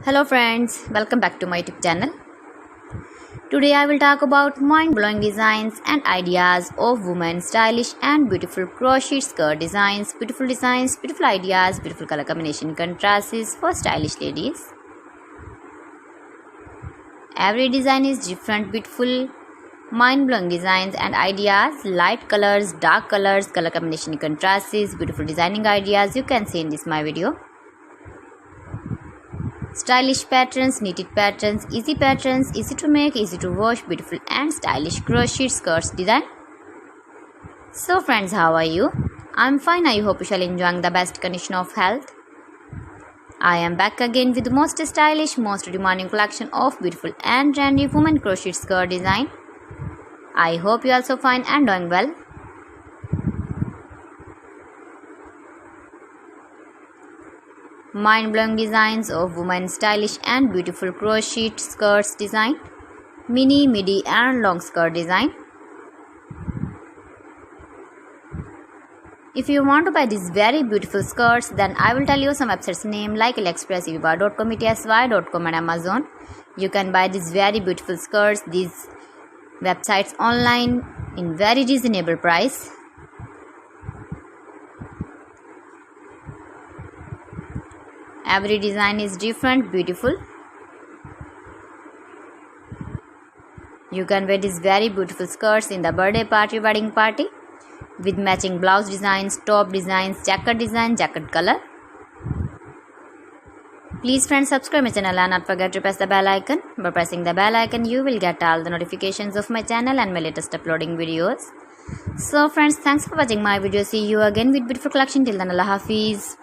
Hello friends, welcome back to my YouTube channel. Today I will talk about mind-blowing designs and ideas of women's stylish and beautiful crochet skirt designs, beautiful ideas, beautiful color combination contrasts for stylish ladies. Every design is different, beautiful, mind-blowing designs and ideas, light colors, dark colors, color combination contrasts, beautiful designing ideas you can see in this my video. Stylish patterns, knitted patterns, easy to make, easy to wash, beautiful and stylish crochet skirts design. So friends, how are you? I'm fine. I hope you shall enjoying the best condition of health. I am back again with the most stylish, most demanding collection of beautiful and trendy women crochet skirt design. I hope you also fine and doing well. Mind-blowing designs of women stylish and beautiful crochet skirts design, mini, midi and long skirt design. If you want to buy these very beautiful skirts, then I will tell you some websites name like AliExpress, eviva.com, etsy.com and Amazon. You can buy these very beautiful skirts, these websites online in very reasonable price. Every design is different, beautiful. You can wear these very beautiful skirts in the birthday party, wedding party with matching blouse designs, top designs, jacket design, jacket color. Please friends, subscribe my channel and not forget to press the bell icon. By pressing the bell icon, you will get all the notifications of my channel and my latest uploading videos. So friends, thanks for watching my video. See you again with beautiful collection. Till then, Allah Hafiz.